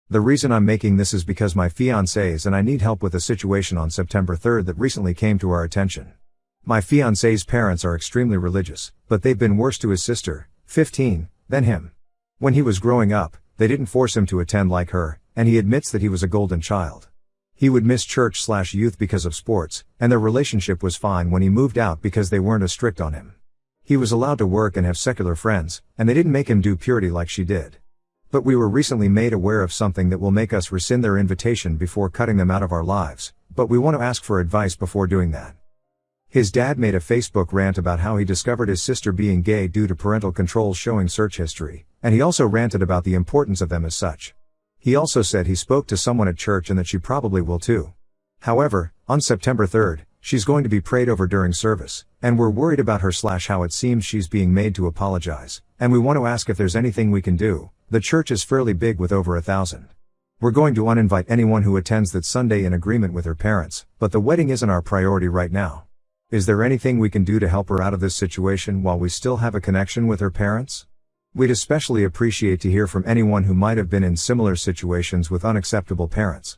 The reason I'm making this is because my fiancés and I need help with a situation on September 3rd that recently came to our attention. My fiancé's parents are extremely religious, but they've been worse to his sister, 15, than him. When he was growing up, they didn't force him to attend like her, and he admits that he was a golden child. He would miss church/youth because of sports, and their relationship was fine when he moved out because they weren't as strict on him. He was allowed to work and have secular friends, and they didn't make him do purity like she did. But we were recently made aware of something that will make us rescind their invitation before cutting them out of our lives, but we want to ask for advice before doing that. His dad made a Facebook rant about how he discovered his sister being gay due to parental controls showing search history, and he also ranted about the importance of them as such. He also said he spoke to someone at church and that she probably will too. However, on September 3rd, she's going to be prayed over during service, and we're worried about her/how it seems she's being made to apologize, and we want to ask if there's anything we can do. The church is fairly big with over 1,000. We're going to uninvite anyone who attends that Sunday in agreement with her parents, but the wedding isn't our priority right now. Is there anything we can do to help her out of this situation while we still have a connection with her parents? We'd especially appreciate to hear from anyone who might have been in similar situations with unacceptable parents.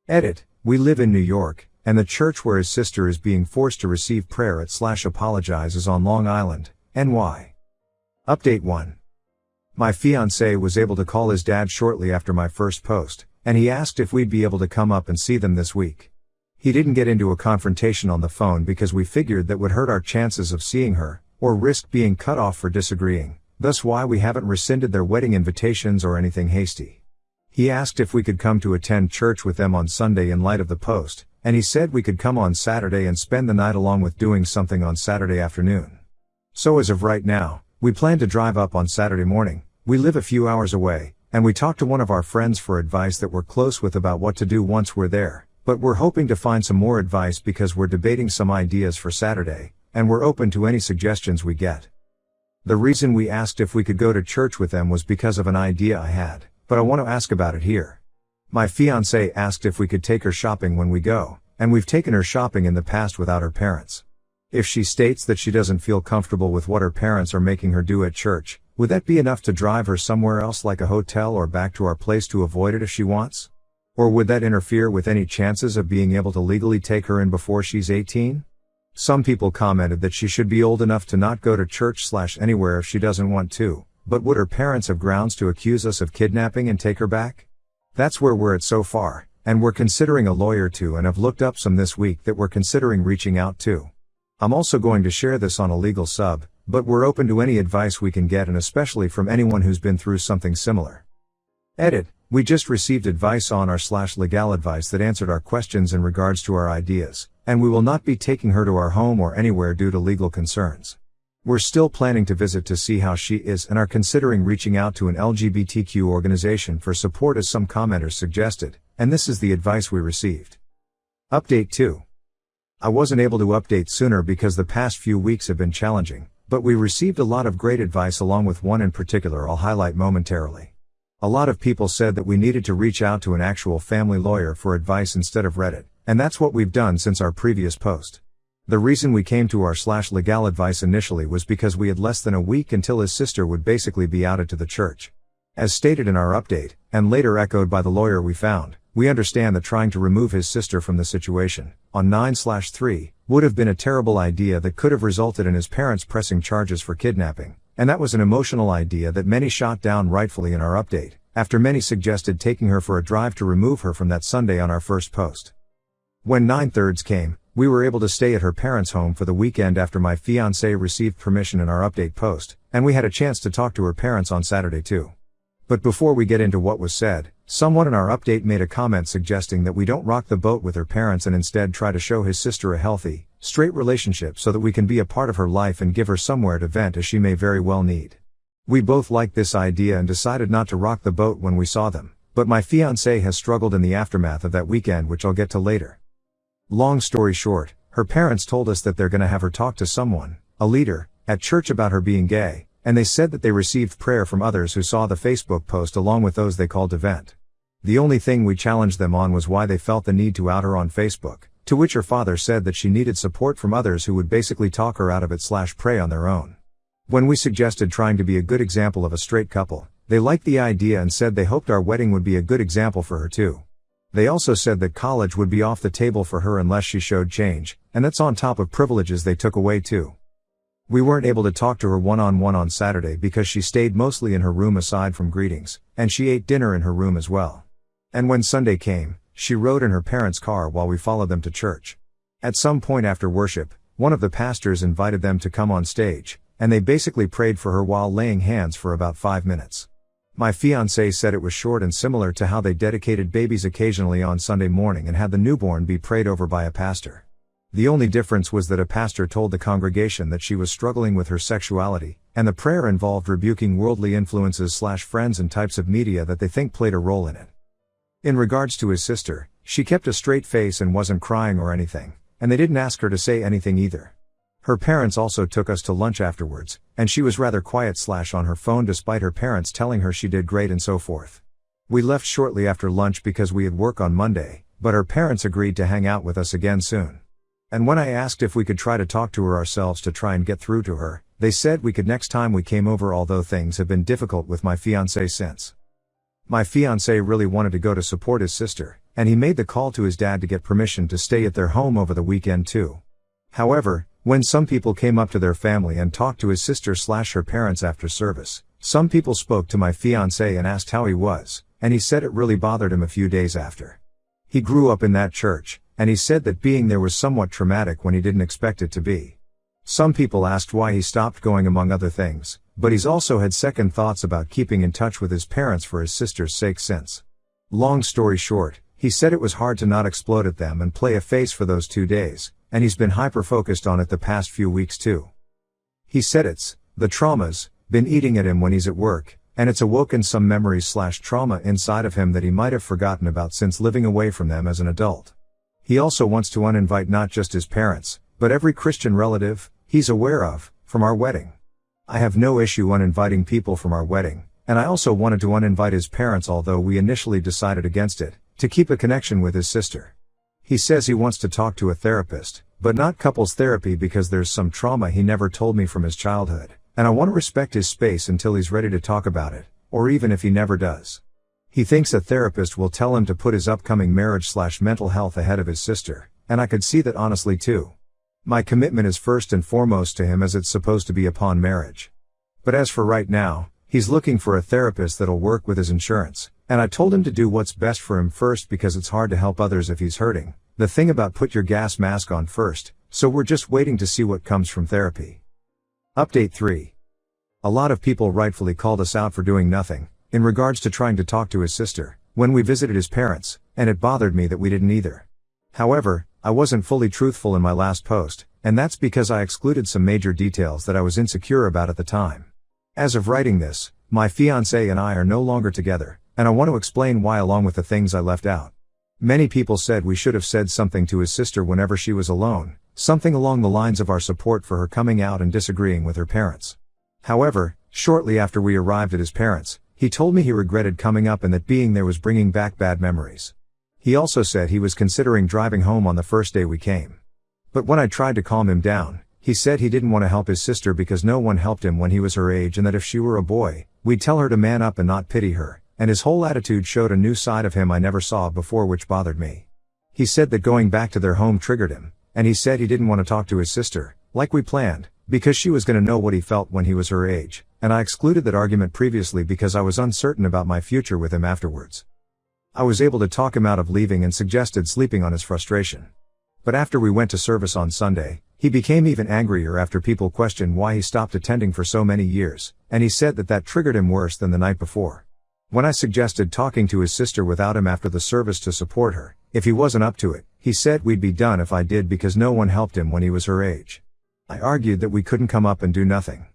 Edit. We live in New York, and the church where his sister is being forced to receive prayer at/apologize is on Long Island, NY. Update 1. My fiancé was able to call his dad shortly after my first post, and he asked if we'd be able to come up and see them this week. He didn't get into a confrontation on the phone because we figured that would hurt our chances of seeing her, or risk being cut off for disagreeing, thus why we haven't rescinded their wedding invitations or anything hasty. He asked if we could come to attend church with them on Sunday in light of the post, and he said we could come on Saturday and spend the night along with doing something on Saturday afternoon. So as of right now, we plan to drive up on Saturday morning. We live a few hours away, and we talked to one of our friends for advice that we're close with about what to do once we're there, but we're hoping to find some more advice because we're debating some ideas for Saturday, and we're open to any suggestions we get. The reason we asked if we could go to church with them was because of an idea I had, but I want to ask about it here. My fiancé asked if we could take her shopping when we go, and we've taken her shopping in the past without her parents. If she states that she doesn't feel comfortable with what her parents are making her do at church, would that be enough to drive her somewhere else like a hotel or back to our place to avoid it if she wants? Or would that interfere with any chances of being able to legally take her in before she's 18? Some people commented that she should be old enough to not go to church/anywhere if she doesn't want to, but would her parents have grounds to accuse us of kidnapping and take her back? That's where we're at so far, and we're considering a lawyer too and have looked up some this week that we're considering reaching out to. I'm also going to share this on a legal sub, but we're open to any advice we can get and especially from anyone who's been through something similar. Edit. We just received advice on our/legal advice that answered our questions in regards to our ideas, and we will not be taking her to our home or anywhere due to legal concerns. We're still planning to visit to see how she is and are considering reaching out to an LGBTQ organization for support as some commenters suggested, and this is the advice we received. Update 2. I wasn't able to update sooner because the past few weeks have been challenging, but we received a lot of great advice along with one in particular I'll highlight momentarily. A lot of people said that we needed to reach out to an actual family lawyer for advice instead of Reddit, and that's what we've done since our previous post. The reason we came to our/legal advice initially was because we had less than a week until his sister would basically be outed to the church. As stated in our update, and later echoed by the lawyer we found, we understand that trying to remove his sister from the situation, on 9/3, would have been a terrible idea that could have resulted in his parents pressing charges for kidnapping, and that was an emotional idea that many shot down rightfully in our update, after many suggested taking her for a drive to remove her from that Sunday on our first post. When 9/3 came, we were able to stay at her parents' home for the weekend after my fiancé received permission in our update post, and we had a chance to talk to her parents on Saturday too. But before we get into what was said, someone in our update made a comment suggesting that we don't rock the boat with her parents and instead try to show his sister a healthy, straight relationship so that we can be a part of her life and give her somewhere to vent as she may very well need. We both liked this idea and decided not to rock the boat when we saw them, but my fiancé has struggled in the aftermath of that weekend, which I'll get to later. Long story short, her parents told us that they're gonna have her talk to someone, a leader, at church about her being gay, and they said that they received prayer from others who saw the Facebook post along with those they called to vent. The only thing we challenged them on was why they felt the need to out her on Facebook, to which her father said that she needed support from others who would basically talk her out of it/pray on their own. When we suggested trying to be a good example of a straight couple, they liked the idea and said they hoped our wedding would be a good example for her too. They also said that college would be off the table for her unless she showed change, and that's on top of privileges they took away too. We weren't able to talk to her one-on-one on Saturday because she stayed mostly in her room aside from greetings, and she ate dinner in her room as well. And when Sunday came, she rode in her parents' car while we followed them to church. At some point after worship, one of the pastors invited them to come on stage, and they basically prayed for her while laying hands for about 5 minutes. My fiancé said it was short and similar to how they dedicated babies occasionally on Sunday morning and had the newborn be prayed over by a pastor. The only difference was that a pastor told the congregation that she was struggling with her sexuality, and the prayer involved rebuking worldly influences / friends and types of media that they think played a role in it. In regards to his sister, she kept a straight face and wasn't crying or anything, and they didn't ask her to say anything either. Her parents also took us to lunch afterwards, and she was rather quiet / on her phone despite her parents telling her she did great and so forth. We left shortly after lunch because we had work on Monday, but her parents agreed to hang out with us again soon. And when I asked if we could try to talk to her ourselves to try and get through to her, they said we could next time we came over, although things have been difficult with my fiancé since. My fiancé really wanted to go to support his sister, and he made the call to his dad to get permission to stay at their home over the weekend too. However, when some people came up to their family and talked to his sister / her parents after service, some people spoke to my fiancé and asked how he was, and he said it really bothered him a few days after. He grew up in that church, and he said that being there was somewhat traumatic when he didn't expect it to be. Some people asked why he stopped going among other things, but he's also had second thoughts about keeping in touch with his parents for his sister's sake since. Long story short, he said it was hard to not explode at them and play a face for those 2 days, and he's been hyper-focused on it the past few weeks too. He said it's, the trauma's, been eating at him when he's at work, and it's awoken some memories / trauma inside of him that he might have forgotten about since living away from them as an adult. He also wants to uninvite not just his parents, but every Christian relative he's aware of, from our wedding. I have no issue uninviting people from our wedding, and I also wanted to uninvite his parents, although we initially decided against it, to keep a connection with his sister. He says he wants to talk to a therapist, but not couples therapy because there's some trauma he never told me from his childhood, and I want to respect his space until he's ready to talk about it, or even if he never does. He thinks a therapist will tell him to put his upcoming marriage / mental health ahead of his sister, and I could see that honestly too. My commitment is first and foremost to him as it's supposed to be upon marriage. But as for right now, he's looking for a therapist that'll work with his insurance, and I told him to do what's best for him first because it's hard to help others if he's hurting. The thing about put your gas mask on first, so we're just waiting to see what comes from therapy. Update 3. A lot of people rightfully called us out for doing nothing, in regards to trying to talk to his sister, when we visited his parents, and it bothered me that we didn't either. However, I wasn't fully truthful in my last post, and that's because I excluded some major details that I was insecure about at the time. As of writing this, my fiancé and I are no longer together, and I want to explain why along with the things I left out. Many people said we should have said something to his sister whenever she was alone, something along the lines of our support for her coming out and disagreeing with her parents. However, shortly after we arrived at his parents', he told me he regretted coming up and that being there was bringing back bad memories. He also said he was considering driving home on the first day we came. But when I tried to calm him down, he said he didn't want to help his sister because no one helped him when he was her age, and that if she were a boy, we'd tell her to man up and not pity her, and his whole attitude showed a new side of him I never saw before, which bothered me. He said that going back to their home triggered him, and he said he didn't want to talk to his sister, like we planned, because she was going to know what he felt when he was her age, and I excluded that argument previously because I was uncertain about my future with him afterwards. I was able to talk him out of leaving and suggested sleeping on his frustration. But after we went to service on Sunday, he became even angrier after people questioned why he stopped attending for so many years, and he said that triggered him worse than the night before. When I suggested talking to his sister without him after the service to support her, if he wasn't up to it, he said we'd be done if I did because no one helped him when he was her age. I argued that we couldn't come up and do nothing.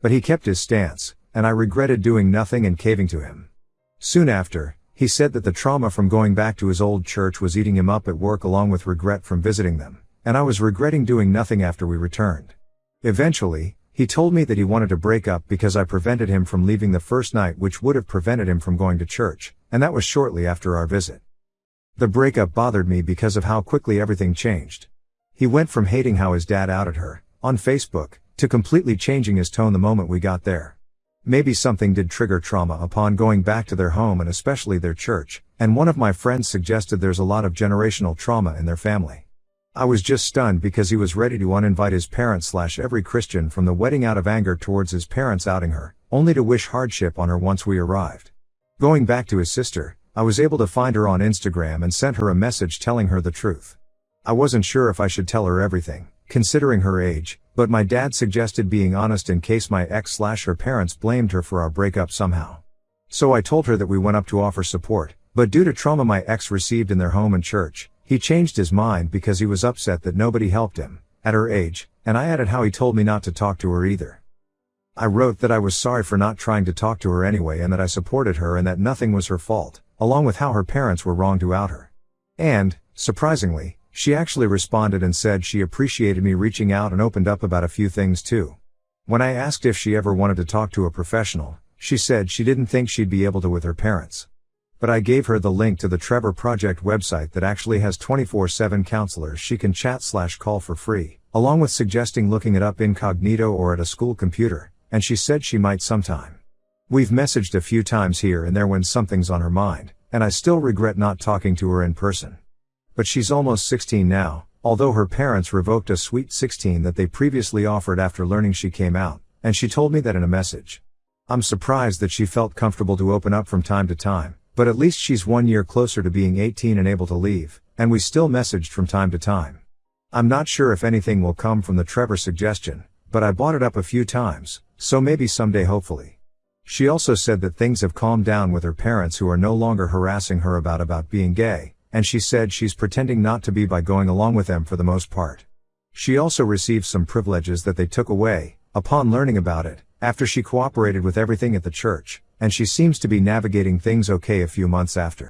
But he kept his stance, and I regretted doing nothing and caving to him. Soon after, he said that the trauma from going back to his old church was eating him up at work along with regret from visiting them, and I was regretting doing nothing after we returned. Eventually, he told me that he wanted to break up because I prevented him from leaving the first night, which would have prevented him from going to church, and that was shortly after our visit. The breakup bothered me because of how quickly everything changed. He went from hating how his dad outed her, on Facebook, to completely changing his tone the moment we got there. Maybe something did trigger trauma upon going back to their home and especially their church, and one of my friends suggested there's a lot of generational trauma in their family. I was just stunned because he was ready to uninvite his parents / every Christian from the wedding out of anger towards his parents outing her, only to wish hardship on her once we arrived. Going back to his sister, I was able to find her on Instagram and sent her a message telling her the truth. I wasn't sure if I should tell her everything, considering her age, but my dad suggested being honest in case my ex / her parents blamed her for our breakup somehow. So I told her that we went up to offer support, but due to trauma my ex received in their home and church, he changed his mind because he was upset that nobody helped him, at her age, and I added how he told me not to talk to her either. I wrote that I was sorry for not trying to talk to her anyway and that I supported her and that nothing was her fault, along with how her parents were wrong to out her. And, surprisingly, she actually responded and said she appreciated me reaching out and opened up about a few things too. When I asked if she ever wanted to talk to a professional, she said she didn't think she'd be able to with her parents. But I gave her the link to the Trevor Project website that actually has 24/7 counselors she can chat / call for free, along with suggesting looking it up incognito or at a school computer, and she said she might sometime. We've messaged a few times here and there when something's on her mind, and I still regret not talking to her in person. But she's almost 16 now, although her parents revoked a sweet 16 that they previously offered after learning she came out, and she told me that in a message. I'm surprised that she felt comfortable to open up from time to time, but at least she's 1 year closer to being 18 and able to leave, and we still messaged from time to time. I'm not sure if anything will come from the Trevor suggestion, but I brought it up a few times, so maybe someday hopefully. She also said that things have calmed down with her parents who are no longer harassing her about being gay, and she said she's pretending not to be by going along with them for the most part. She also received some privileges that they took away, upon learning about it, after she cooperated with everything at the church, and she seems to be navigating things okay a few months after.